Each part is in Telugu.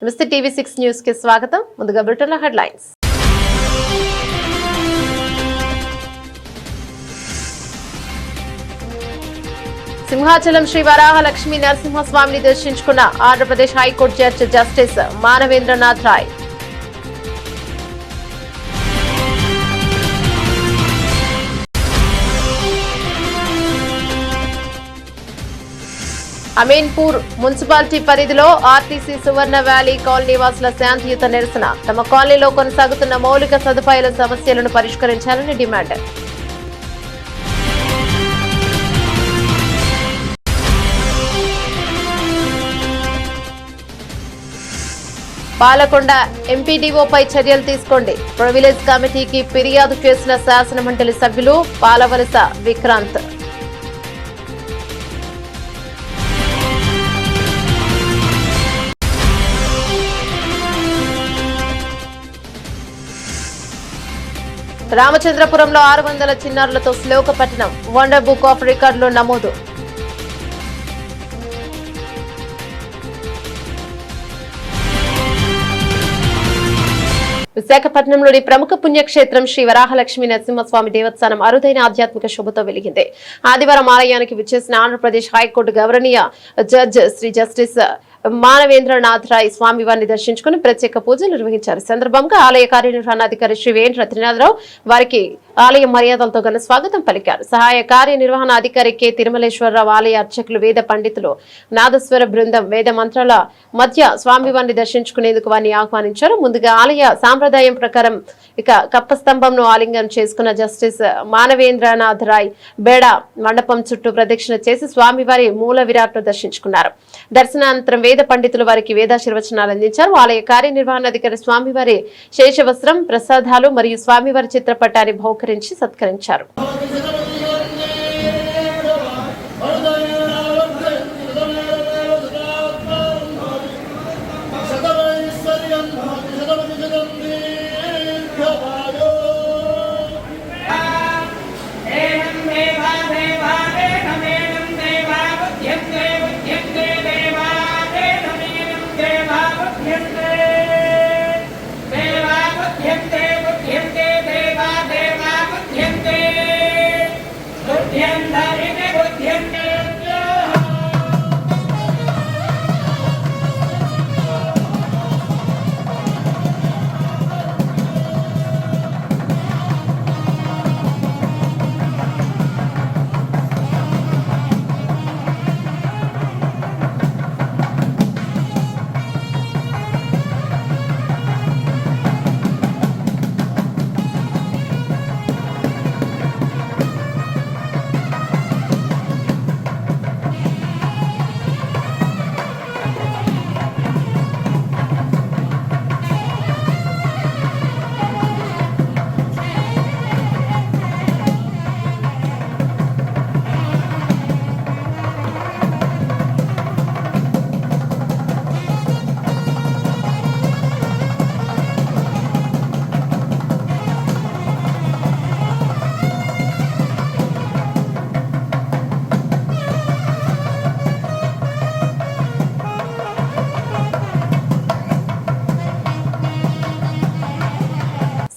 నమస్తే టీవీ6 న్యూస్ కి స్వాగతం. ముందుగా బ్రిటన్ హెడ్లైన్స్. సింహాచలం శ్రీ వరాహలక్ష్మి నరసింహస్వామిని దర్శించుకున్న Andhra Pradesh high court judge justice Manavendranath Roy. Ameenpur municipality పరిధిలో ఆర్టీసీ సువర్ణ వ్యాలీ కాలనీ వాసుల శాంతియుత నిరసన. తమ కాలనీలో కొనసాగుతున్న మౌలిక సదుపాయాల సమస్యలను పరిష్కరించాలని డిమాండ్. పాలకొండ ఎంపీడీఓపై చర్యలు తీసుకోండి. ప్రివిలేజ్ కమిటీకి ఫిర్యాదు చేసిన శాసనమండలి సభ్యులు పాలవలస విక్రాంత్. రామచంద్రపురంలో 600 చిన్నారులతో శ్లోక పఠనం. వండర్ బుక్ ఆఫ్ రికార్డులో నమోదు. విశాఖపట్నంలోని ప్రముఖ పుణ్యక్షేత్రం శ్రీ వరాహలక్ష్మి నరసింహస్వామి దేవస్థానం అరుదైన ఆధ్యాత్మిక శోభతో వెలిగింది. ఆదివారం ఆలయానికి విచ్చేసిన ఆంధ్రప్రదేశ్ హైకోర్టు గౌరవనీయ జడ్జి శ్రీ జస్టిస్ మానవేంద్రనాథ్ రాయ్ స్వామివారిని దర్శించుకుని ప్రత్యేక పూజలు నిర్వహించారు. సందర్భంగా ఆలయ కార్యనిర్వహణాధికారి శ్రీ వేంద్ర త్రినాథరావు వారికి ఆలయ మర్యాదలతో ఘన స్వాగతం పలికారు. సహాయ కార్యనిర్వహణాధికారి కె తిరుమలేశ్వరరావు, ఆలయ అర్చకులు, వేద పండితులు, నాదస్వర బృందం వేద మంత్రాల మధ్య స్వామివారిని దర్శించుకునేందుకు వారిని ఆహ్వానించారు. ముందుగా ఆలయ సాంప్రదాయం ప్రకారం కప్ప స్తంభంను ఆలింగనం చేసుకున్న జస్టిస్ మానవేంద్రనాథ్ రాయ్ బేడ మండపం చుట్టూ ప్రదక్షిణ చేసి స్వామివారి మూల విరాట్ను దర్శించుకున్నారు. దర్శనానంతరం వేద పండితులు వారికి వేదాశీర్వచనాలు అందించారు. ఆలయ కార్యనిర్వహణాధికారి స్వామివారి శేషవస్త్రం, ప్రసాదాలు మరియు స్వామివారి చిత్రపటాన్ని బహుకరించి సత్కరించారు.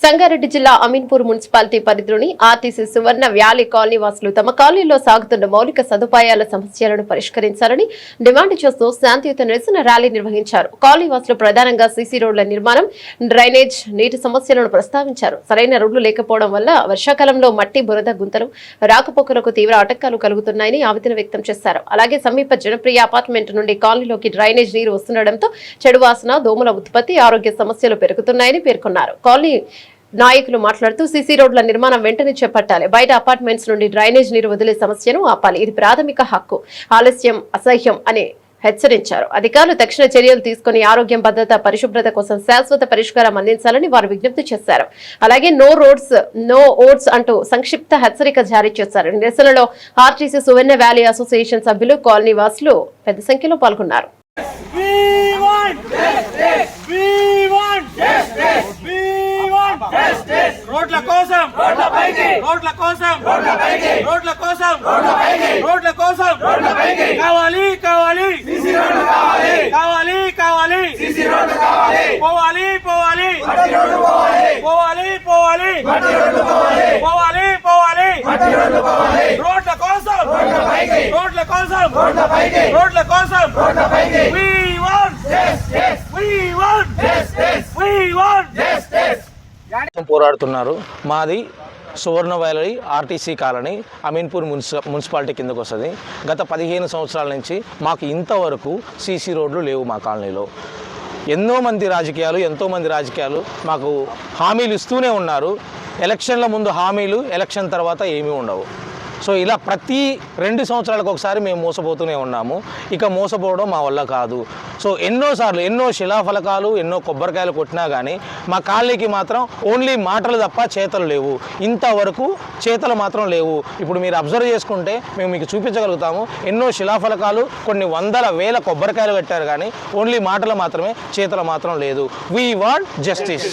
సంగారెడ్డి జిల్లా అమీన్పూర్ మున్సిపాలిటీ పరిధిలోని ఆర్టీసీ సువర్ణ వ్యాలీ కాలనీ వాసులు తమ కాలనీలో సాగుతున్న మౌలిక సదుపాయాల సమస్యలను పరిష్కరించాలని డిమాండ్ చేస్తూ శాంతియుత నిరసన ర్యాలీ నిర్వహించారు. కాలనీ వాసులు ప్రధానంగా సీసీ రోడ్ల నిర్మాణం, డ్రైనేజ్, నీటి సమస్యలను ప్రస్తావించారు. సరైన రోడ్లు లేకపోవడం వల్ల వర్షాకాలంలో మట్టి, బురద గుంతలు, రాకపోకలకు తీవ్ర ఆటంకాలు కలుగుతున్నాయని ఆవేదన వ్యక్తం చేశారు. అలాగే సమీప జనప్రియ అపార్ట్మెంట్ నుండి కాలనీలోకి డ్రైనేజ్ నీరు వస్తుండటంతో చెడు వాసన, దోమల ఉత్పత్తి, ఆరోగ్య సమస్యలు పెరుగుతున్నాయని పేర్కొన్నారు. కాలనీ నాయకులు మాట్లాడుతూ సీసీ రోడ్ల నిర్మాణం వెంటనే చేపట్టాలి. బయట అపార్ట్మెంట్స్ నుండి డ్రైనేజ్ నీరు వదిలే సమస్యను ఆపాలి. ఇది ప్రాథమిక హక్కు. ఆలస్యం అసహ్యం అని హెచ్చరించారు. అధికారులు తక్షణ చర్యలు తీసుకుని ఆరోగ్యం, భద్రత, పరిశుభ్రత కోసం శాశ్వత పరిష్కారం అందించాలని వారు విజ్ఞప్తి చేశారు. అలాగే నో రోడ్స్ నో ఓట్స్ అంటూ సంక్షిప్త హెచ్చరిక జారీ చేశారు. నిరసనలో ఆర్టీసీ సువర్ణ వ్యాలీ అసోసియేషన్ సభ్యులు, కాలనీ వాసులు పెద్ద సంఖ్యలో పాల్గొన్నారు. రోడ్ల కోసం కావాలి పోవాలి పోవాలి పోవాలి పోవాలి పోవాలి పోవాలి రోడ్ల కోసం రోడ్ల కోసం రోడ్ల కోసం we want పోరాడుతున్నారు. మాది Suvarna valley RTC colony Ameenpur municipality కిందకు వస్తుంది. గత 15 సంవత్సరాల నుంచి మాకు ఇంతవరకు సీసీ రోడ్లు లేవు మా కాలనీలో. ఎంతోమంది రాజకీయాలు మాకు హామీలు ఇస్తూనే ఉన్నారు. ఎలక్షన్ల ముందు హామీలు, ఎలక్షన్ తర్వాత ఏమీ ఉండవు. సో ఇలా ప్రతి 2 సంవత్సరాలకు ఒకసారి మేము మోసపోతూనే ఉన్నాము. ఇక మోసపోవడం మా వల్ల కాదు. సో ఎన్నోసార్లు ఎన్నో శిలాఫలకాలు, ఎన్నో కొబ్బరికాయలు కొట్టినా కానీ మా కాలనీకి మాత్రం ఓన్లీ మాటలు తప్ప చేతలు లేవు. ఇంతవరకు చేతలు మాత్రం లేవు. ఇప్పుడు మీరు అబ్జర్వ్ చేసుకుంటే మేము మీకు చూపించగలుగుతాము. ఎన్నో శిలాఫలకాలు, కొన్ని వందల వేల కొబ్బరికాయలు పెట్టారు కానీ ఓన్లీ మాటలు మాత్రమే, చేతలు మాత్రం లేదు. We want justice,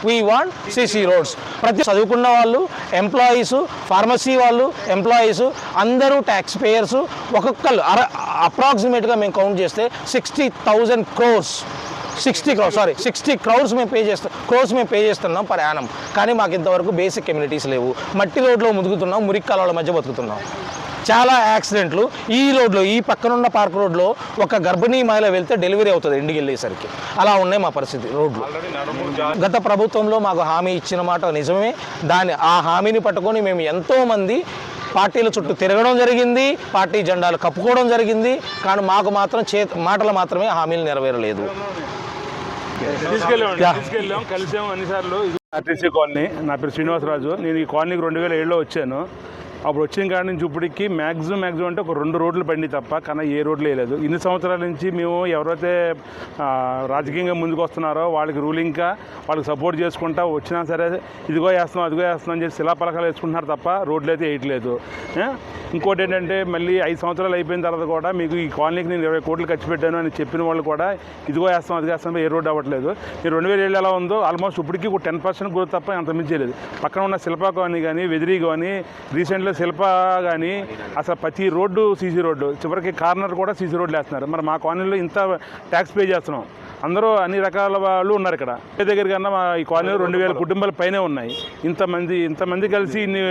we want CC roads. ప్రతి చదువుకున్న వాళ్ళు, ఎంప్లాయీస్, ఫార్మసీ వాళ్ళు, ఎంప్లాయీస్ అందరూ ట్యాక్స్ పేయర్స్. ఒక్కొక్కరు అప్రాక్సిమేట్గా మేము కౌంట్ చేస్తే 60,000 crores 60 crores మేము పే చేస్తున్నాం పర్ యానం. కానీ మాకు ఇంతవరకు బేసిక్ కమ్యూనిటీస్ లేవు. మట్టి రోడ్లో ముదుగుతున్నాం, మురికి కాలువల మధ్య బతుకుతున్నాం. చాలా యాక్సిడెంట్లు ఈ రోడ్లో, ఈ పక్కనున్న పార్క్ రోడ్లో ఒక గర్భిణీ మహిళ వెళ్తే డెలివరీ అవుతుంది ఇంటికి వెళ్ళేసరికి. అలా ఉన్నాయి మా పరిస్థితి రోడ్లు. గత ప్రభుత్వంలో మాకు హామీ ఇచ్చిన మాట నిజమే. ఆ హామీని పట్టుకొని మేము ఎంతోమంది పార్టీల చుట్టూ తిరగడం జరిగింది, పార్టీ జెండాలు కప్పుకోవడం జరిగింది. కానీ మాకు మాత్రం మాటలు మాత్రమే, హామీలు నెరవేరలేదు. తీసుకెళ్ళాం, కలిసాం అన్నిసార్లు. ఆర్టీసీ కాలనీ, నా పేరు శ్రీనివాసరాజు. నేను ఈ కాలనీకి 2007లో వచ్చాను. అప్పుడు వచ్చిన కాడి నుంచి ఇప్పటికి మ్యాక్సిమం అంటే ఒక 2 రోడ్లు పడి తప్ప కానీ ఏ రోడ్లు వేయలేదు. ఇన్ని సంవత్సరాల నుంచి మేము ఎవరైతే రాజకీయంగా ముందుకు వస్తున్నారో వాళ్ళకి రూలింగ్గా వాళ్ళకి సపోర్ట్ చేసుకుంటా వచ్చినా సరే ఇదిగో వేస్తున్నాం అదిగో వేస్తున్నాం అని చెప్పి శిలాపలకాలు వేసుకుంటున్నారు తప్ప రోడ్లు అయితే వేయట్లేదు. ఇంకోటి ఏంటంటే మళ్ళీ 5 సంవత్సరాలు అయిపోయిన తర్వాత కూడా మీకు ఈ కాలనీకి నేను 20 కోట్లు ఖర్చు పెట్టాను అని చెప్పిన వాళ్ళు కూడా ఇదిగో వేస్తాం అది వేస్తాం ఏ రోడ్డు అవ్వట్లేదు. ఈ 2007 ఎలా ఉందో ఆల్మోస్ట్ ఇప్పటికీ 10% గ్రోత్ తప్ప అంత మించలేదు. పక్కన ఉన్న శిల్పా కాలనీ కానీ, వెదిరి కానీ, రీసెంట్గా శిల్ప కానీ అసలు ప్రతి రోడ్డు సీసీ రోడ్డు, చివరికి కార్నర్ కూడా సీసీ రోడ్లు వేస్తున్నారు. మరి మా కాలనీలో ఇంత ట్యాక్స్ పే చేస్తున్నాం. అందరూ అన్ని రకాల వాళ్ళు ఉన్నారు ఇక్కడ. దగ్గర కన్నా మా ఈ కాలనీలో 2,000 కుటుంబాల పైనే ఉన్నాయి. ఇంతమంది కలిసి ఇన్ని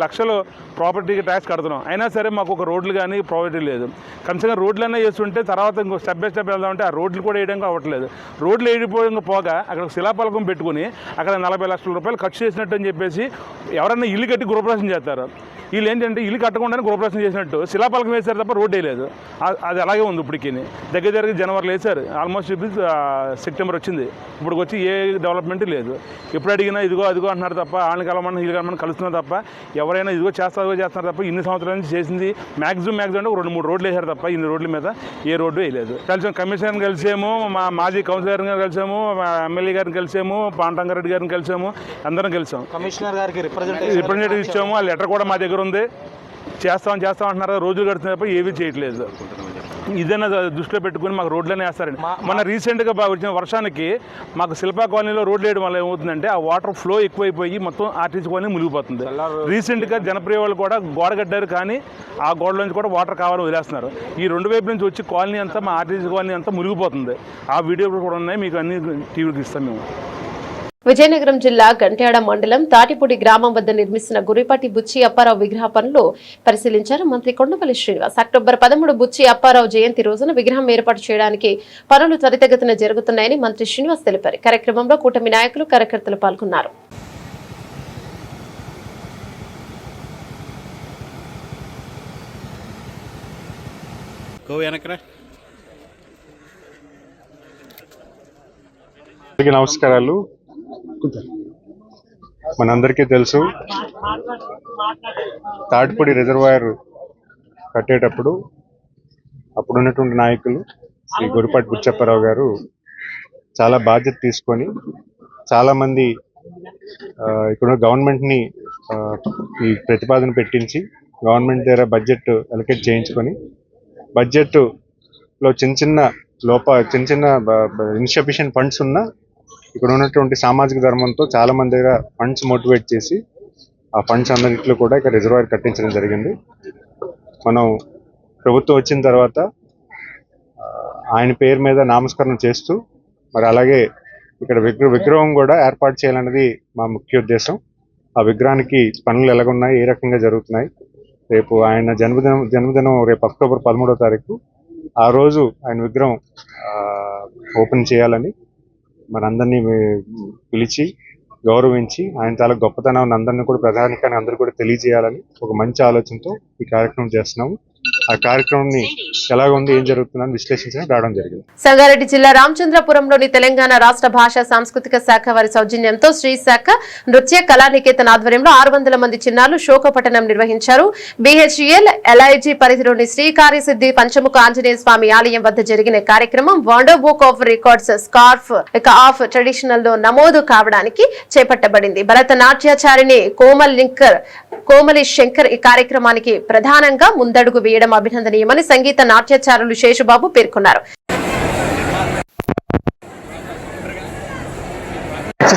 లక్షలు ప్రాపర్టీకి ట్యాక్స్ కడుతున్నాం. అయినా సరే మాకు ఒక రోడ్లు కానీ ప్రాపర్టీ లేదు. కనీసం రోడ్లన్నా చేస్తుంటే తర్వాత ఇంకో స్టెప్ బై స్టెప్ వెళ్దామంటే ఆ రోడ్లు కూడా వేయడానికి అవ్వట్లేదు. రోడ్లు వేయకపోవడం పోగా అక్కడ శిలాపలకం పెట్టుకుని అక్కడ 40 లక్షల రూపాయలు ఖర్చు చేసినట్టు అని చెప్పేసి ఎవరన్నా ఇల్లు కట్టి గృహప్రవేశం చేస్తారు. వీళ్ళు ఏంటంటే ఇల్లు కట్టకుండానే గృహప్రవేశం చేసినట్టు శిలాపలకం వేశారు తప్ప రోడ్డు వేయలేదు. అది అలాగే ఉంది. ఇప్పటికి దగ్గర జనవరిలో వేశారు. ఆల్మోస్ట్ సెప్టెంబర్ వచ్చింది. ఇప్పుడు వచ్చి ఏ డెవలప్మెంట్ లేదు. ఎప్పుడు అడిగినా ఇదిగో అదిగో అంటున్నారు తప్ప వాళ్ళని కలమని వీళ్ళు కలమని కలుస్తున్నారు తప్ప ఎవరైనా ఇదిగో చేస్తున్నారు తప్ప ఇన్ని సంవత్సరాల నుంచి చేసింది మ్యాక్సిమం అంటే 2-3 రోడ్లు వేశారు తప్ప ఇన్ని రోడ్ల మీద ఏ రోడ్డు వేయలేదు. కలిసాం, కమిషనర్ని కలిసాము, మా మాజీ కౌన్సిలర్ గారిని కలిసాము, మా ఎమ్మెల్యే గారిని కలిసాము, పాంటంగారెడ్డి గారిని కలిసాము, అందరం కలిసాం. కమిషనర్ గారికి రిప్రజెంటేటివ్ ఇచ్చాము. ఆ లెటర్ కూడా మా దగ్గర ఉంది. చేస్తాం అంటున్నారు. రోజులు గడుస్తున్న తప్ప ఏమీ చేయట్లేదు. ఇదైనా దృష్టిలో పెట్టుకుని మాకు రోడ్లనే వేస్తారండి. మన రీసెంట్గా వచ్చిన వర్షానికి మాకు శిల్పా కాలనీలో రోడ్లు వేయడం వల్ల ఏమవుతుందంటే ఆ వాటర్ ఫ్లో ఎక్కువైపోయి మొత్తం ఆర్టీసీ కాలనీ మునిగిపోతుంది. రీసెంట్గా జనప్రియ వాళ్ళు కూడా గోడ కట్టారు కానీ ఆ గోడ నుంచి కూడా వాటర్ కావాలని వదిలేస్తున్నారు. ఈ 2 వైపు నుంచి వచ్చి కాలనీ అంతా, మా ఆర్టీసీ కాలనీ అంతా మునిగిపోతుంది. ఆ వీడియోలు కూడా ఉన్నాయి, మీకు అన్ని టీవీకి ఇస్తాం మేము. విజయనగరం జిల్లా గంట్యాడ మండలం తాటిపూడి గ్రామం వద్ద నిర్మిస్తున్న గురిపాటి బుచ్చి అప్పారావు విగ్రహ పనులు పరిశీలించారు మంత్రి కొండపల్లి శ్రీనివాస్. అక్టోబర్ 13 బుచ్చి అప్పారావు జయంతి రోజున విగ్రహం ఏర్పాటు చేయడానికి పనులు త్వరితగతిన జరుగుతున్నాయని మంత్రి శ్రీనివాస్ తెలిపారు. కార్యక్రమంలో కూటమి నాయకులు, కార్యకర్తలు పాల్గొన్నారు. నమస్కారాలు. మనందరికీ తెలుసు తాటిపూడి రిజర్వాయర్ కట్టేటప్పుడు అప్పుడున్నటువంటి నాయకులు శ్రీ గురిపాటి బుచ్చప్పారావు గారు చాలా బాధ్యత తీసుకొని చాలామంది ఇక్కడ గవర్నమెంట్ని ఈ ప్రతిపాదన పెట్టించి గవర్నమెంట్ దగ్గర బడ్జెట్ అలొకేట్ చేయించుకొని బడ్జెట్లో చిన్న ఇన్సఫిషియెంట్ ఫండ్స్ ఉన్నా ఇక్కడ ఉన్నటువంటి సామాజిక ధర్మంతో చాలా మంది దగ్గర ఫండ్స్ మోటివేట్ చేసి ఆ ఫండ్స్ అందరిలో కూడా ఇక్కడ రిజర్వాయర్ కట్టించడం జరిగింది. మనం ప్రభుత్వం వచ్చిన తర్వాత ఆయన పేరు మీద నామస్కరణ చేస్తూ మరి అలాగే ఇక్కడ విగ్రహం కూడా ఏర్పాటు చేయాలన్నది మా ముఖ్య ఉద్దేశం. ఆ విగ్రహానికి పనులు ఎలాగున్నాయి, ఏ రకంగా జరుగుతున్నాయి, రేపు ఆయన జన్మదినం రేపు అక్టోబర్ 13వ తారీఖు ఆ రోజు ఆయన విగ్రహం ఓపెన్ చేయాలని మనందరినీ పిలిచి గౌరవించి ఆయన చాలా గొప్పతనాన్ని అందరినీ కూడా ప్రధానికాన్ని అందరూ కూడా తెలియజేయాలని ఒక మంచి ఆలోచనతో ఈ కార్యక్రమం చేస్తున్నాము. ఆ కార్యక్రమాన్ని ఎలాగ ఉంది, ఏం జరుగుతుందని విశ్లేషించడానికి రావడం జరిగింది. సంగారెడ్డి జిల్లా రామచంద్రపురంలోని తెలంగాణ రాష్ట్ర భాషా సాంస్కృతిక శాఖ వారి సౌజన్యంతో శ్రీ శాఖ నృత్య కళానికేతన్ ఆధ్వర్యంలో 600 మంది చిన్నారులు శోకపఠనం నిర్వహించారు. BHEL LIG పరిధిలోని శ్రీ కార్యసిద్ధి పంచముఖ ఆంజనేయ స్వామి ఆలయం వద్ద జరిగిన కార్యక్రమం wonder book of records scarf of traditional లో నమోదు కావడానికి చేపట్టబడింది. భరతనాట్యాచారిణి కోమలి శంకర్ ఈ కార్యక్రమానికి ప్రధానంగా ముందడుగు వేయడం అభినందనీయమని సంగీత నాట్యాచారులు శేషుబాబు పేర్కొన్నారు.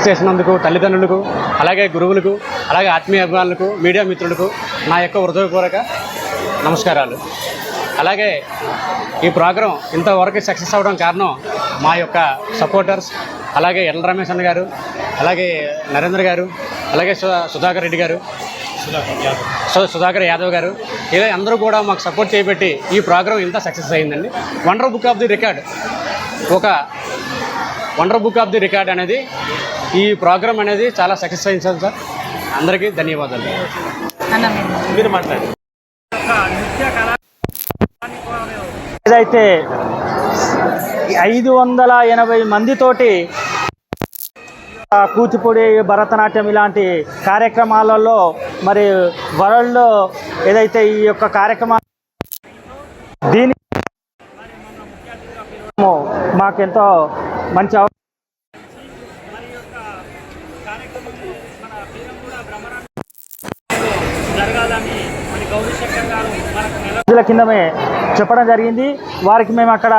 చేసినందుకు తల్లిదండ్రులకు, అలాగే గురువులకు, అలాగే ఆత్మీయ అభిమానులకు, మీడియా మిత్రులకు నా యొక్క హృదయపూర్వక నమస్కారాలు. అలాగే ఈ ప్రోగ్రాం ఇంతవరకు సక్సెస్ అవ్వడం కారణం మా యొక్క సపోర్టర్స్, అలాగే ఎల్ రమేష్ అన్న గారు, అలాగే నరేంద్ర గారు, అలాగే సుధాకర్ రెడ్డి గారు, సుధాకర్ యాదవ్ గారు, ఇలా అందరూ కూడా మాకు సపోర్ట్ చేయబట్టి ఈ ప్రోగ్రాం ఇంత సక్సెస్ అయిందండి. Wonder book of the record అనేది ఈ ప్రోగ్రాం అనేది చాలా సక్సెస్ అయింది సార్. అందరికీ ధన్యవాదాలు. మీరు మాట్లాడండి. ఏదైతే 580 మందితోటి కూచిపూడి, భరతనాట్యం ఇలాంటి కార్యక్రమాలలో మరి వరల్డ్లో ఏదైతే ఈ యొక్క కార్యక్రమం దీని మాకెంతో మంచి రోజుల కిందమే చెప్పడం జరిగింది. వారికి మేము అక్కడ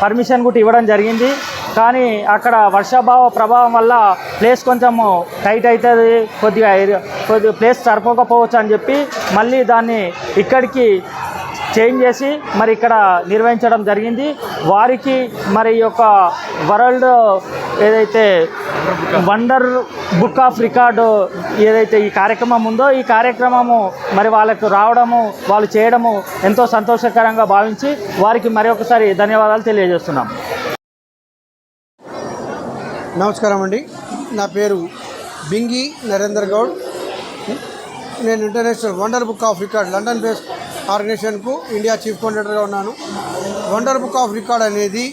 పర్మిషన్ కూడా ఇవ్వడం జరిగింది. కానీ అక్కడ వర్షాభావ ప్రభావం వల్ల ప్లేస్ కొంచెము టైట్ అవుతుంది, కొద్దిగా ప్లేస్ సరిపోకపోవచ్చు అని చెప్పి మళ్ళీ దాన్ని ఇక్కడికి చేంజ్ చేసి మరి ఇక్కడ నిర్వహించడం జరిగింది. వారికి మరి ఈ యొక్క వరల్డ్ ఏదైతే వండర్ బుక్ ఆఫ్ రికార్డు ఏదైతే ఈ కార్యక్రమం ఉందో ఈ కార్యక్రమము మరి వాళ్ళకు రావడము, వాళ్ళు చేయడము ఎంతో సంతోషకరంగా భావించి వారికి మరి ఒకసారి ధన్యవాదాలు తెలియజేస్తున్నాం. నమస్కారం అండి. నా పేరు బింగి నరేందర్ గౌడ్. నేను international wonder book of record London based ఆర్గనైజేషన్కు ఇండియా చీఫ్ కోఆర్డినేటర్గా ఉన్నాను. వండర్ బుక్ ఆఫ్ రికార్డ్ అనేది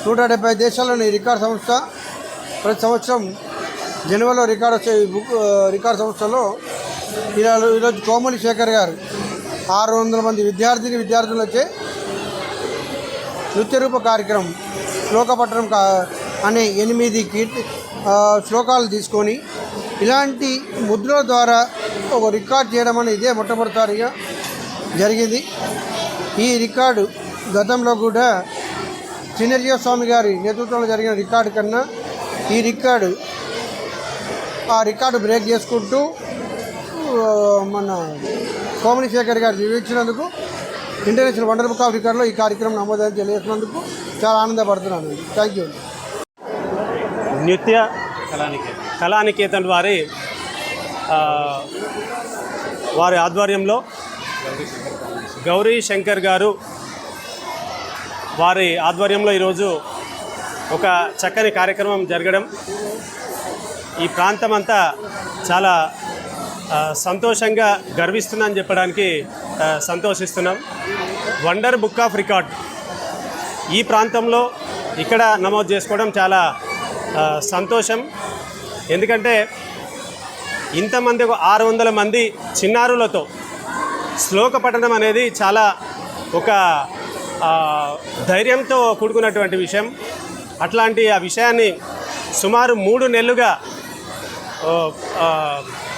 170 దేశాల్లోని రికార్డ్ సంస్థ. ప్రతి సంవత్సరం జనవరిలో రికార్డ్ వచ్చే రికార్డ్ సంస్థలో ఈరోజు కోమలి శేఖర్ గారు 600 మంది విద్యార్థులు వచ్చే నృత్య రూప కార్యక్రమం శ్లోకపట్టణం అనే 8 శ్లోకాలు తీసుకొని ఇలాంటి ముద్రల ద్వారా ఒక రికార్డ్ చేయడం అనేది ఇదే మొట్టమొదటిసారిగా జరిగింది. ఈ రికార్డు గతంలో కూడా చిన్నజీవ స్వామి గారి నేతృత్వంలో జరిగిన రికార్డు కన్నా ఈ రికార్డు బ్రేక్ చేసుకుంటూ మన కోమలి శేఖర్ గారు నిర్వహించినందుకు ఇంటర్నేషనల్ వండర్ బుక్ ఆఫ్ రికార్డులో ఈ కార్యక్రమం నమోదు తెలియజేసినందుకు చాలా ఆనందపడుతున్నాను. Thank you. నృత్య కళానికేతన్ వారి ఆధ్వర్యంలో గౌరీ శంకర్ గారు వారి ఆధ్వర్యంలో ఈరోజు ఒక చక్కని కార్యక్రమం జరగడం ఈ ప్రాంతం అంతా చాలా సంతోషంగా గర్విస్తుందని చెప్పడానికి సంతోషిస్తున్నాం. వండర్ బుక్ ఆఫ్ రికార్డ్ ఈ ప్రాంతంలో ఇక్కడ నమోదు చేసుకోవడం చాలా సంతోషం. ఎందుకంటే ఇంతమంది 600 మంది చిన్నారులతో శ్లోక పఠనం అనేది చాలా ఒక ధైర్యంతో కూడుకున్నటువంటి విషయం. అట్లాంటి ఆ విషయాన్ని సుమారు 3 నెలలుగా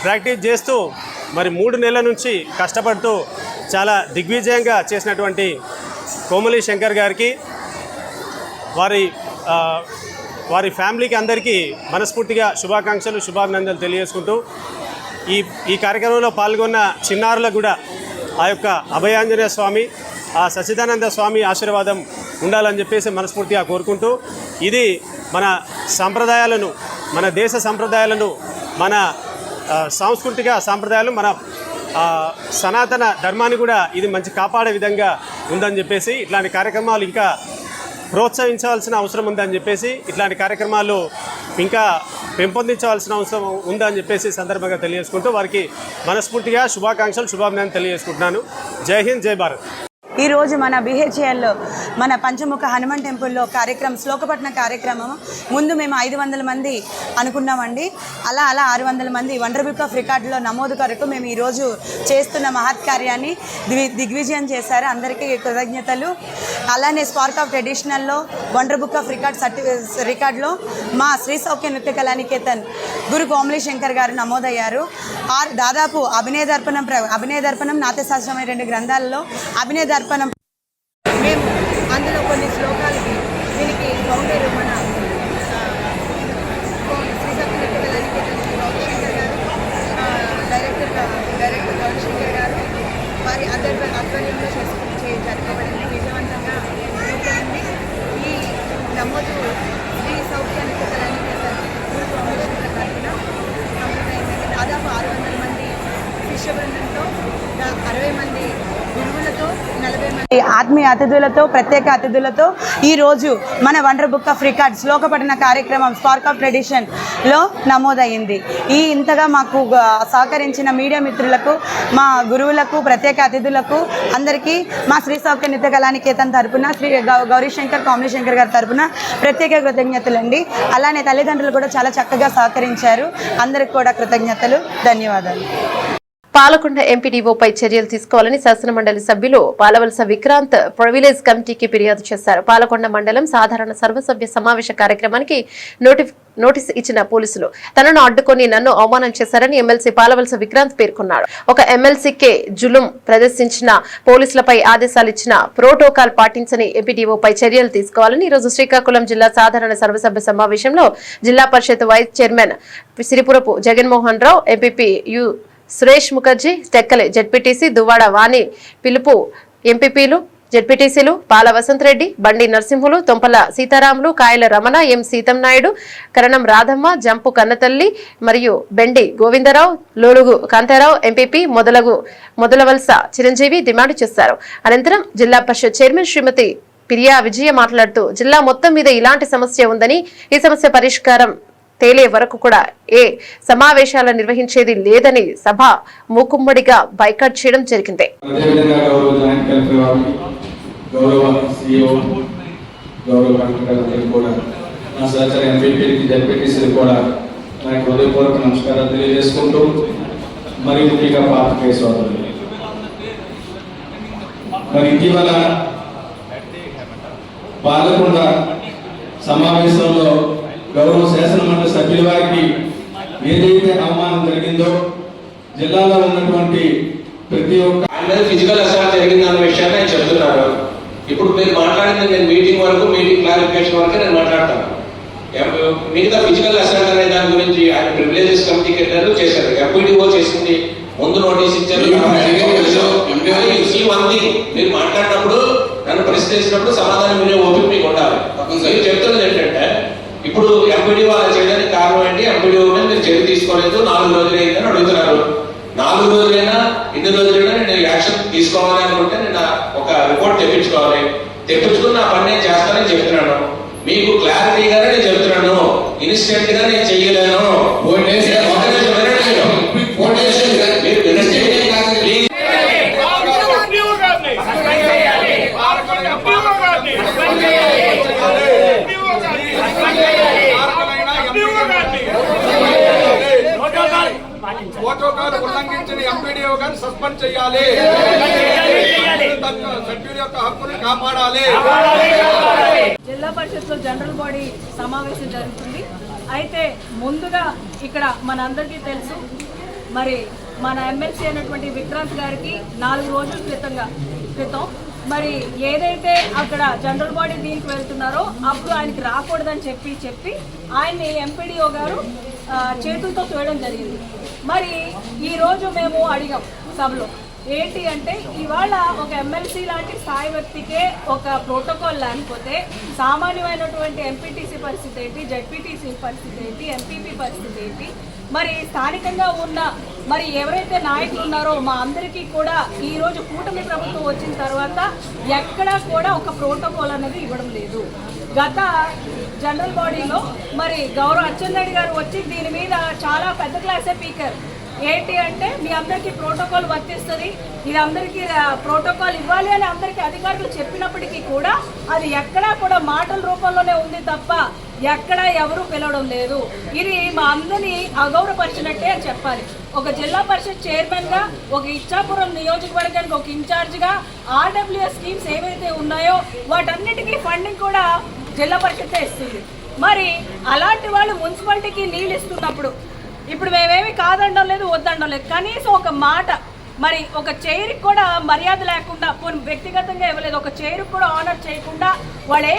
ప్రాక్టీస్ చేస్తూ మరి 3 నెలల నుంచి కష్టపడుతూ చాలా దిగ్విజయంగా చేసినటువంటి కోమలి శంకర్ గారికి వారి ఫ్యామిలీకి అందరికీ మనస్ఫూర్తిగా శుభాకాంక్షలు, శుభాభినందనలు తెలియజేసుకుంటూ ఈ కార్యక్రమంలో పాల్గొన్న చిన్నారులకు కూడా ఆ యొక్క అభయాంజనేయ స్వామి ఆ సచ్చిదానంద స్వామి ఆశీర్వాదం ఉండాలని చెప్పేసి మనస్ఫూర్తిగా కోరుకుంటూ, ఇది మన సంప్రదాయాలను, మన దేశ సంప్రదాయాలను, మన సాంస్కృతిక సాంప్రదాయాలు, మన సనాతన ధర్మాన్ని కూడా ఇది మంచి కాపాడే విధంగా ఉందని చెప్పేసి, ఇట్లాంటి కార్యక్రమాలు ఇంకా ప్రోత్సహించాల్సిన అవసరం ఉందని చెప్పేసి, ఇట్లాంటి కార్యక్రమాలు ఇంకా పెంపొందించవలసిన అవసరం ఉందని చెప్పేసి సందర్భంగా తెలియజేసుకుంటూ వారికి మనస్ఫూర్తిగా శుభాకాంక్షలు, శుభాభినందనలు తెలియజేసుకుంటున్నాను. జై హింద్, జై భారత్. ఈరోజు మన బిహెచ్ఎల్లో మన పంచముఖ హనుమాన్ టెంపుల్లో శ్లోకపట్నం కార్యక్రమం ముందు మేము 500 మంది అనుకున్నామండి. అలా 600 మంది వండర్ బుక్ ఆఫ్ రికార్డులో నమోదు కొరకు మేము ఈరోజు చేస్తున్న మహత్ కార్యాన్ని దిగ్విజయం చేశారు. అందరికీ కృతజ్ఞతలు. అలానే స్పార్క్ ఆఫ్ ట్రెడిషనల్లో వండర్ బుక్ ఆఫ్ రికార్డులో మా శ్రీ సౌఖ్య నృత్య కళానికేతన్ గురు కోమలి శంకర్ గారు నమోదయ్యారు. దాదాపు అభినయ దర్పణం నాట్యశాస్త్రం 2 గ్రంథాలలో అభినయ దర్పణం మేము అందులో కొన్ని శ్లోకాలకి దీనికి ఫౌండర్ మన శ్రీ సౌఖ్య నృత్య కళానికేతన్ గౌరీశంకర్ గారు, డైరెక్టర్ గౌరీశంకర్ గారు వారి ఆధ్వర్యంలో జరపబడింది. విజయవంతంగా పూర్తయింది. ఈ నమోదు శ్రీ సౌఖ్య నృత్య కళానికేతన్ గురు కోమలి శంకర్ తరఫున కంప్లీట్ అయిందండి. దాదాపు 600 మంది శిష్య బృందంతో, 60 మంది గురువులతో, 40 మంది ఆత్మీయ అతిథులతో, ప్రత్యేక అతిథులతో ఈరోజు మన వండర్ బుక్ ఆఫ్ రికార్డ్స్ శ్లోకపఠన కార్యక్రమం స్పార్క్ ఆఫ్ ట్రెడిషన్లో నమోదయ్యింది. ఇంతగా మాకు సహకరించిన మీడియా మిత్రులకు, మా గురువులకు, ప్రత్యేక అతిథులకు అందరికీ మా శ్రీ సౌఖ్య నృత్య కళానికేతన్ తరపున, శ్రీ గౌరీశంకర్ కోమలి శంకర్ గారి తరపున ప్రత్యేక కృతజ్ఞతలండి. అలానే తల్లిదండ్రులు కూడా చాలా చక్కగా సహకరించారు. అందరికి కూడా కృతజ్ఞతలు, ధన్యవాదాలు. పాలకొండ ఎంపీడీఓపై చర్యలు తీసుకోవాలని శాసనమండలి సభ్యులు పాలవలస విక్రాంత్ ప్రివిలేజ్ కమిటీకి ఫిర్యాదు చేశారు. పాలకొండ మండలం సాధారణ సర్వసభ్య సమావేశ కార్యక్రమానికి నోటీస్ ఇచ్చిన పోలీసులు తనను అడ్డుకొని నన్ను అవమానం చేశారని ఎమ్మెల్సీ పాలవలస విక్రాంత్ పేర్కొన్నాడు. ఒక ఎమ్మెల్సీకే జులుం ప్రదర్శించిన పోలీసులపై ఆదేశాలు ఇచ్చిన ప్రోటోకాల్ పాటించని ఎంపీడీఓపై చర్యలు తీసుకోవాలని ఈరోజు శ్రీకాకుళం జిల్లా సాధారణ సర్వసభ్య సమావేశంలో జిల్లా Parishad vice chairman Siripurapu Jaganmohan Rao, MPP U Suresh Mukherjee, Tekkali ZPTC Duvvada Vani పిలుపు ఎంపీపీలు, జెడ్పీటీసీలు పాల వసంతరెడ్డి, బండి నరసింహులు, తొంపల సీతారాములు, కాయల రమణ, ఎం సీతం నాయుడు, కరణం రాధమ్మ, జంపు కన్నతల్లి మరియు బెండి గోవిందరావు, లోలుగు కాంతారావు, ఎంపీపీ మొదలవలస చిరంజీవి డిమాండ్ చేశారు. అనంతరం జిల్లా పరిషత్ చైర్మన్ శ్రీమతి పిరియా విజయ మాట్లాడుతూ జిల్లా మొత్తం మీద ఇలాంటి సమస్య ఉందని, ఈ సమస్య పరిష్కారం తేలే వరకు కూడా ఏ సమావేశాలు నిర్వహించేది లేదని సభ మూకుమ్మడిగా బైకాట్ చేయడం జరిగింది. నమస్కారాలు తెలియజేసుకుంటూ మరి ముఖ్యంగా పాత్రికేయ సోదరులు, మరి ఇటీవల పాలకొండ సమావేశంలో గౌరవ శాసనమండలి సభ్యుల వారికి ఏదైతే అవమానం జరిగిందో జిల్లాలో ఉన్నటువంటి ప్రతి ఒక్క ఫిజికల్ అసాల్ట్ జరిగిందన్న విషయాన్ని ఆయన చెప్తున్నారు. ఇప్పుడు మీరు మాట్లాడింది నేను మీటింగ్ క్లారిఫికేషన్ వరకు నేను మాట్లాడతాను. మిగతా ఫిజికల్ అసాల్ట్ అనే దాని గురించి ఆయన ప్రివిలేజెస్ కమిటీకి వెళ్ళారు, చేశారు. ఎంపీడీఓ చేసింది, ముందు నోటీస్ ఇచ్చారు. మీరు మాట్లాడినప్పుడు నన్ను ప్రశ్నించినప్పుడు సమాధానం వినే ఓపిక మీకు ఉండాలి. మీరు చెప్తున్నది ఏంటంటే ఇప్పుడు ఎంపీడీఓ అలా చేయడానికి కారణం ఏంటి, ఎంపీడీఓ మీద మీరు చర్య తీసుకోలేదు, 4 రోజులు అయిందని అడుగుతున్నారు. 4 రోజులైనా ఇన్ని రోజులైనా నేను యాక్షన్ తీసుకోవాలి అనుకుంటే నేను ఒక రిపోర్ట్ తెప్పించుకుని నా పని నేను చేస్తానని చెప్తున్నాను. మీకు క్లారిటీగానే నేను చెప్తున్నాను, ఇన్స్టెంట్ గా నేను చెయ్యలేను. ప్రోటోకాల్ ఉల్లంఘించిన ఎంపీడీఓ గారిని సస్పెండ్ చేయాలి. సభ్యుల యొక్క హక్కుని కాపాడాలి. జిల్లా పరిషత్ లో జనరల్ బాడీ సమావేశం జరుగుతుంది. అయితే ముందుగా ఇక్కడ మనందరికీ తెలుసు, మరి మన ఎమ్మెల్సీ అయినటువంటి విక్రాంత్ గారికి 4 రోజుల క్రితం మరి ఏదైతే అక్కడ జనరల్ బాడీ దీనికి వెళ్తున్నారో అప్పుడు ఆయనకి రాకూడదని చెప్పి ఆయన్ని ఎంపీడీఓ గారు చేతులతో చూడడం జరిగింది. మరి ఈరోజు మేము అడిగాం సభలో, ఏంటి అంటే ఇవాళ ఒక ఎమ్మెల్సీ లాంటి స్థాయి వ్యక్తికే ఒక ప్రోటోకాల్ లేకపోతే సామాన్యమైనటువంటి ఎంపీటీసీ పరిస్థితి ఏంటి, జెడ్పీటీసీ పరిస్థితి ఏంటి, ఎంపీపీ పరిస్థితి ఏంటి, మరి స్థానికంగా ఉన్న మరి ఎవరైతే నాయకులు ఉన్నారో మా అందరికీ కూడా ఈరోజు కూటమి ప్రభుత్వం వచ్చిన తర్వాత ఎక్కడా కూడా ఒక ప్రోటోకాల్ అనేది ఇవ్వడం లేదు. గత జనరల్ బాడీలో మరి గౌరవ అచ్చెన్నాయుడు గారు వచ్చి దీని మీద చాలా పెద్ద క్లాసే పీకారు. ఏంటి అంటే మీ అందరికీ ప్రోటోకాల్ వర్తిస్తుంది, ఇది అందరికీ ప్రోటోకాల్ ఇవ్వాలి అని అందరికీ అధికారులు చెప్పినప్పటికీ కూడా అది ఎక్కడా కూడా మాటల రూపంలోనే ఉంది తప్ప ఎక్కడా ఎవరూ పిలవడం లేదు. ఇది మా అందరినీ అగౌరవపరిచినట్టే అని చెప్పాలి. ఒక జిల్లా పరిషత్ చైర్మన్గా, ఒక ఇచ్చాపురం నియోజకవర్గానికి ఒక ఇన్ఛార్జ్గా ఆర్డబ్ల్యూఎస్ స్కీమ్స్ ఏవైతే ఉన్నాయో వాటన్నిటికీ ఫండింగ్ కూడా జిల్లా పరిషత్తే ఇస్తుంది. మరి అలాంటి వాళ్ళు మున్సిపాలిటీకి నీళ్ళు ఇస్తున్నప్పుడు ఇప్పుడు మేమేమి కాదనడం లేదు, వద్దనడం లేదు, కనీసం ఒక మాట మరి ఒక చైర్కి కూడా మర్యాద లేకుండా కొన్ని వ్యక్తిగతంగా ఇవ్వలేదు, ఒక చైర్కి కూడా ఆనర్ చేయకుండా వాళ్ళు ఏ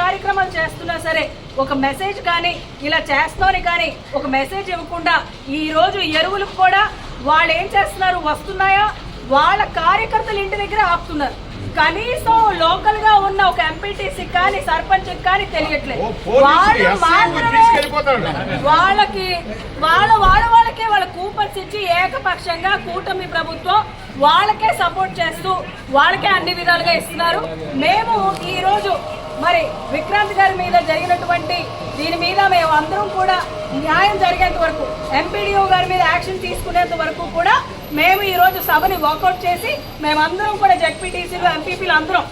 కార్యక్రమాలు చేస్తున్నా సరే ఒక మెసేజ్ కానీ ఇలా చేస్తామని కానీ ఒక మెసేజ్ ఇవ్వకుండా ఈరోజు ఎరువులకు కూడా వాళ్ళు ఏం చేస్తున్నారు, వస్తున్నాయా వాళ్ళ కార్యకర్తలు ఇంటి దగ్గర ఆపుతున్నారు. కనీసం లోకల్ గా ఉన్న ఒక ఎంపీటీసీ కానీ సర్పంచ్ కానీ తెలియట్లేదు. వాళ్ళు మాత్రమే వాళ్ళకే వాళ్ళ కూపన్స్ ఇచ్చి ఏకపక్షంగా కూటమి ప్రభుత్వం వాళ్ళకే సపోర్ట్ చేస్తూ వాళ్ళకే అన్ని విధాలుగా ఇస్తున్నారు. మేము ఈ రోజు మరి విక్రాంత్ గారి మీద జరిగినటువంటి దీని మీద మేము అందరం కూడా న్యాయం జరిగేంత వరకు, ఎంపీడీఓ గారి మీద యాక్షన్ తీసుకునేంత వరకు కూడా మేము ఈరోజు సభని వాకౌట్ చేసి మేమందరం కూడా జెడ్పీటీసీలు ఎంపీపీలు అందరం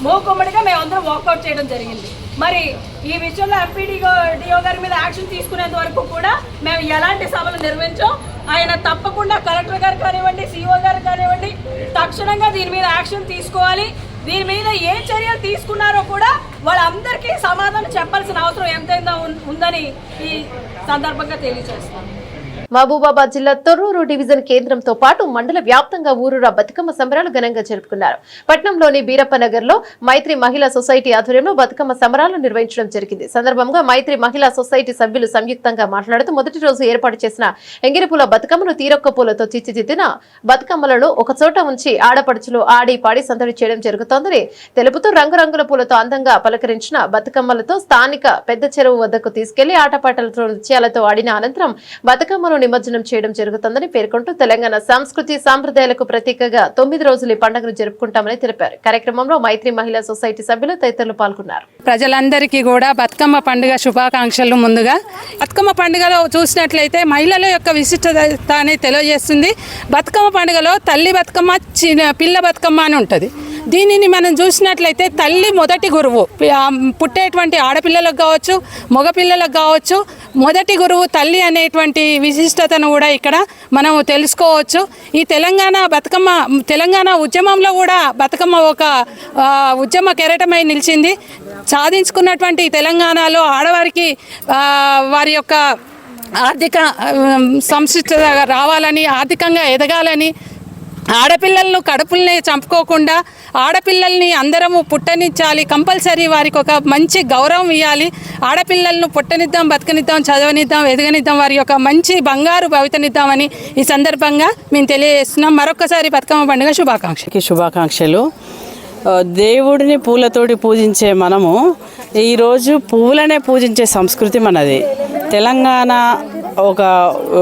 మూకుమ్మడిగా మేమందరం వాకౌట్ చేయడం జరిగింది. మరి ఈ విషయంలో ఎంపీడీఓ గారి మీద యాక్షన్ తీసుకునేంత వరకు కూడా మేము ఎలాంటి సభలు నిర్వహించాం. ఆయన తప్పకుండా కలెక్టర్ గారు కానివ్వండి, సిఓ గారు కానివ్వండి తక్షణంగా దీని మీద యాక్షన్ తీసుకోవాలి. దీని మీద ఏ చర్యలు తీసుకున్నారో కూడా వాళ్ళందరికీ సమాధానం చెప్పాల్సిన అవసరం ఎంతైనా ఉందని ఈ సందర్భంగా తెలియజేస్తున్నాం. మహబూబాబాద్ జిల్లా తొర్రూరు డివిజన్ కేంద్రంతో పాటు మండల వ్యాప్తంగా ఊరూరా బతుకమ్మ సంబరాలు ఘనంగా జరుపుకున్నారు. పట్నంలోని బీరప్పనగర్ లో మైత్రి మహిళా సొసైటీ ఆధ్వర్యంలో బతుకమ్మ సంబరాలు నిర్వహించడం జరిగింది. సందర్భంగా మైత్రి మహిళా సొసైటీ సభ్యులు సంయుక్తంగా మాట్లాడుతూ మొదటి రోజు ఏర్పాటు చేసిన ఎంగిరిపూల బతుకమ్మను తీరొక్క పూలతో తీర్చిదిద్దిన బతుకమ్మలను ఒకచోట ఉంచి ఆడపడుచులు ఆడి పాడి సందడి చేయడం జరుగుతోందని తెలుపుతూ రంగురంగుల పూలతో అందంగా పలకరించిన బతుకమ్మలతో స్థానిక పెద్ద చెరువు వద్దకు తీసుకెళ్లి ఆటపాటలతో నృత్యాలతో ఆడిన అనంతరం బతుకమ్మను నిమజ్జనం చేయడం జరుగుతుందని పేర్కొంటూ తెలంగాణ సంస్కృతి సాంప్రదాయాలకు ప్రతీకగా 9 రోజులు ఈ పండుగను జరుపుకుంటామని తెలిపారు. కార్యక్రమంలో మైత్రి మహిళా సొసైటీ సభ్యులు తదితరులు పాల్గొన్నారు. ప్రజలందరికీ కూడా బతుకమ్మ పండుగ శుభాకాంక్షలు. ముందుగా బతుకమ్మ పండుగలో చూసినట్లయితే మహిళల యొక్క విశిష్టత అని తెలియజేస్తుంది. బతుకమ్మ పండుగలో తల్లి బతుకమ్మ, పిల్ల బతుకమ్మ అని ఉంటుంది. దీనిని మనం చూసినట్లయితే తల్లి మొదటి గురువు, పుట్టేటువంటి ఆడపిల్లలకు కావచ్చు మగపిల్లలకు కావచ్చు మొదటి గురువు తల్లి అనేటువంటి విశిష్టతను కూడా ఇక్కడ మనం తెలుసుకోవచ్చు. ఈ తెలంగాణ ఉద్యమంలో కూడా బతుకమ్మ ఒక ఉద్యమ కెరటమై నిలిచింది. సాధించుకున్నటువంటి తెలంగాణలో ఆడవారికి వారి యొక్క ఆర్థిక సంసిద్ధత రావాలని, ఆర్థికంగా ఎదగాలని, ఆడపిల్లలను కడుపుల్ని చంపుకోకుండా ఆడపిల్లల్ని అందరము పుట్టనిచ్చాలి, కంపల్సరీ వారికి ఒక మంచి గౌరవం ఇవ్వాలి. ఆడపిల్లలను పుట్టనిద్దాం, బతకనిద్దాం, చదవనిద్దాం, ఎదగనిద్దాం, వారి యొక్క మంచి బంగారు భవితనిద్దామని ఈ సందర్భంగా మేము తెలియజేస్తున్నాం. మరొకసారి బతుకమ్మ పండుగ శుభాకాంక్షలు. దేవుడిని పూలతోటి పూజించే మనము ఈరోజు పువ్వులనే పూజించే సంస్కృతి మనది. తెలంగాణ ఒక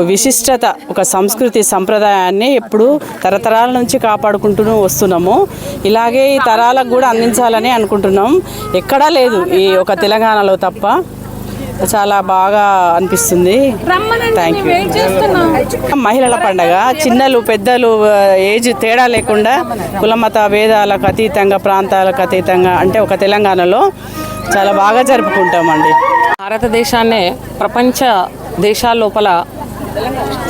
విశిష్టత, ఒక సంస్కృతి సంప్రదాయాన్ని ఎప్పుడు తరతరాల నుంచి కాపాడుకుంటూ వస్తున్నాము. ఇలాగే ఈ తరాలకు కూడా అందించాలని అనుకుంటున్నాం. ఎక్కడా లేదు ఈ ఒక తెలంగాణలో తప్ప. చాలా బాగా అనిపిస్తుంది. Thank you. మహిళల పండగ చిన్నలు పెద్దలు ఏజ్ తేడా లేకుండా కులమత భేదాలకు అతీతంగా, ప్రాంతాలకు అతీతంగా అంటే ఒక తెలంగాణలో చాలా బాగా జరుపుకుంటామండి. భారతదేశాన్నే ప్రపంచ దేశాల లోపల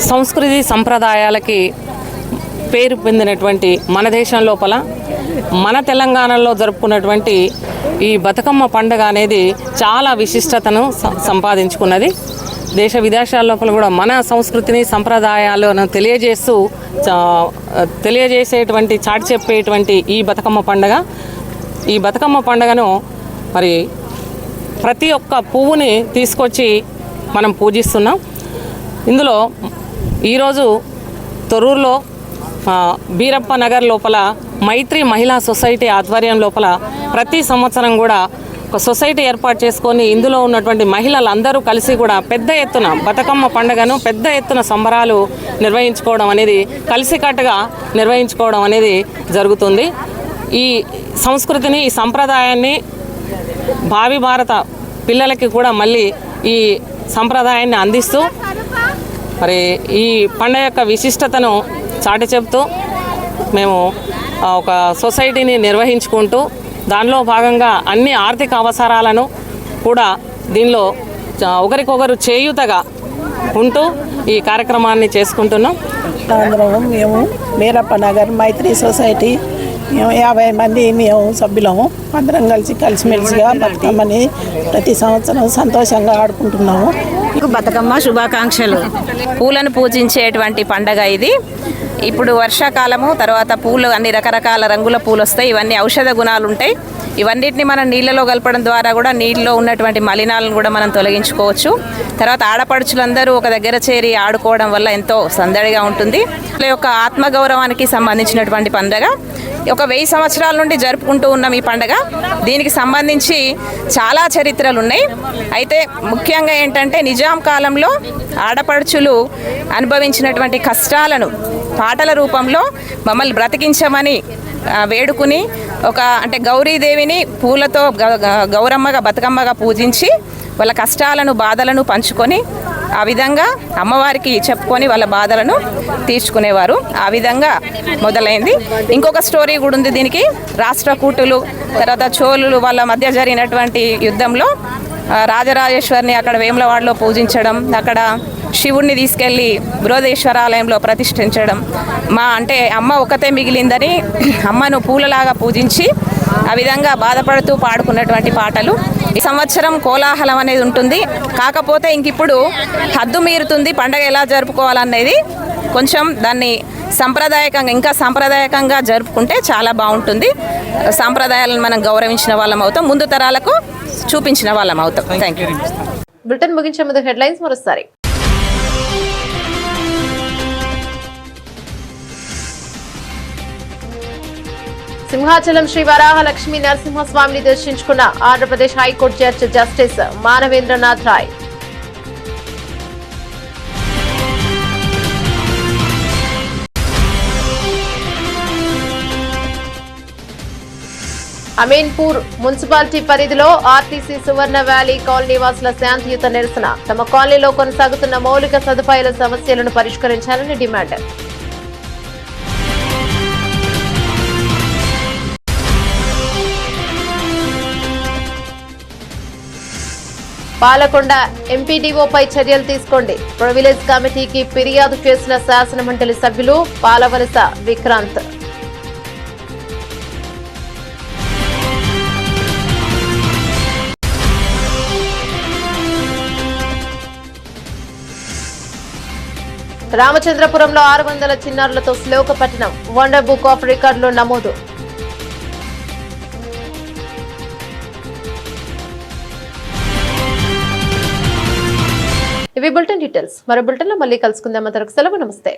సంస్కృతి సంప్రదాయాలకి పేరు పొందినటువంటి మన దేశం లోపల మన తెలంగాణలో జరుపుకున్నటువంటి ఈ బతుకమ్మ పండుగ అనేది చాలా విశిష్టతను సంపాదించుకున్నది. దేశ విదేశాల లోపల కూడా మన సంస్కృతిని సంప్రదాయాలను తెలియజేసేటువంటి చాటి చెప్పేటువంటి ఈ బతుకమ్మ పండుగను మరి ప్రతి ఒక్క పువ్వుని తీసుకొచ్చి మనం పూజిస్తున్నాం. ఇందులో ఈరోజు తొర్రూరులో బీరప్ప నగర్ లోపల మైత్రి మహిళా సొసైటీ ఆధ్వర్యం లోపల ప్రతి సంవత్సరం కూడా ఒక సొసైటీ ఏర్పాటు చేసుకొని ఇందులో ఉన్నటువంటి మహిళలందరూ కలిసి కూడా పెద్ద ఎత్తున బతుకమ్మ పండుగను పెద్ద ఎత్తున సంబరాలు నిర్వహించుకోవడం అనేది కలిసికట్టుగా నిర్వహించుకోవడం అనేది జరుగుతుంది. ఈ సంస్కృతిని ఈ సంప్రదాయాన్ని భావి భారత పిల్లలకి కూడా మళ్ళీ ఈ సంప్రదాయాన్ని అందిస్తూ మరి ఈ పండుగ యొక్క విశిష్టతను చాటి చెప్తూ మేము ఒక సొసైటీని నిర్వహించుకుంటూ దానిలో భాగంగా అన్ని ఆర్థిక అవసరాలను కూడా దీనిలో ఒకరికొకరు చేయూతగా ఉంటూ ఈ కార్యక్రమాన్ని చేసుకుంటున్నాం. మేము బీరప్ప నగర్ మైత్రి సొసైటీ 50 మంది మేము సభ్యులము అందరం కలిసిమెలిసిగా బతుకమ్మని ప్రతి సంవత్సరం సంతోషంగా ఆడుకుంటున్నాము. బతుకమ్మ శుభాకాంక్షలు. పూలను పూజించేటువంటి పండగ ఇది. ఇప్పుడు వర్షాకాలము, తర్వాత పూలు అన్ని రకరకాల రంగుల పూలు వస్తాయి. ఇవన్నీ ఔషధ గుణాలు ఉంటాయి. ఇవన్నిటిని మనం నీళ్ళలో కలపడం ద్వారా కూడా నీళ్ళలో ఉన్నటువంటి మలినాలను కూడా మనం తొలగించుకోవచ్చు. తర్వాత ఆడపడుచులందరూ ఒక దగ్గర చేరి ఆడుకోవడం వల్ల ఎంతో సందడిగా ఉంటుంది. ఈ యొక్క ఆత్మగౌరవానికి సంబంధించినటువంటి పండుగ. ఒక 1000 సంవత్సరాల నుండి జరుపుకుంటూ ఉన్నాం ఈ పండుగ. దీనికి సంబంధించి చాలా చరిత్రలు ఉన్నాయి. అయితే ముఖ్యంగా ఏంటంటే నిజాం కాలంలో ఆడపడుచులు అనుభవించినటువంటి కష్టాలను పాటల రూపంలో మమ్మల్ని బ్రతికించమని వేడుకుని అంటే గౌరీదేవిని పూలతో గౌరమ్మగా బతుకమ్మగా పూజించి వాళ్ళ కష్టాలను బాధలను పంచుకొని ఆ విధంగా అమ్మవారికి చెప్పుకొని వాళ్ళ బాధలను తీర్చుకునేవారు. ఆ విధంగా మొదలైంది. ఇంకొక స్టోరీ కూడా ఉంది దీనికి. రాష్ట్రకూటులు తర్వాత చోళులు వాళ్ళ మధ్య జరిగినటువంటి యుద్ధంలో రాజరాజేశ్వరిని అక్కడ వేములవాడలో పూజించడం, అక్కడ శివుణ్ణి తీసుకెళ్ళి బృహదేశ్వరాలయంలో ప్రతిష్ఠించడం. అంటే అమ్మ ఒకతే మిగిలిందని అమ్మను పూలలాగా పూజించి ఆ విధంగా బాధపడుతూ పాడుకున్నటువంటి పాటలు. ఈ సంవత్సరం కోలాహలం అనేది ఉంటుంది. కాకపోతే ఇంకిప్పుడు హద్దు మీరుతుంది. పండగ ఎలా జరుపుకోవాలనేది కొంచెం దాన్ని ఇంకా సాంప్రదాయకంగా జరుపుకుంటే చాలా బాగుంటుంది. సాంప్రదాయాలను మనం గౌరవించిన వాళ్ళం అవుతాం, ముందు తరాలకు చూపించిన వాళ్ళం అవుతాం. Thank you. బ్రిటన్ ముగించే ముందు హెడ్లైన్స్ మరోసారి. సింహాచలం శ్రీ వరాహ లక్ష్మీ నరసింహస్వామిని దర్శించుకున్న Andhra Pradesh high court judge justice Manavendranath Roy. Ameenpur municipality పరిధిలో ఆర్టీసీ సువర్ణ వ్యాలీ కాలనీ వాసుల శాంతియుత నిరసన. తమ కాలనీలో కొనసాగుతున్న మౌలిక సదుపాయాల సమస్యలను పరిష్కరించాలని డిమాండ్. పాలకొండ ఎంపీడీఓపై చర్యలు తీసుకోండి. ప్రివిలేజ్ కమిటీకి ఫిర్యాదు చేసిన శాసనమండలి సభ్యులు పాలవలస విక్రాంత్. రామచంద్రపురంలో 600 చిన్నారులతో శ్లోక పఠనం. వండర్ బుక్ ఆఫ్ రికార్డులో నమోదు. ఇవి బులెటిన్ డీటెయిల్స్. మరో బులెటిన్ లో మళ్ళీ కలుసుకుందాం. అంతవరకు సెలవు. నమస్తే.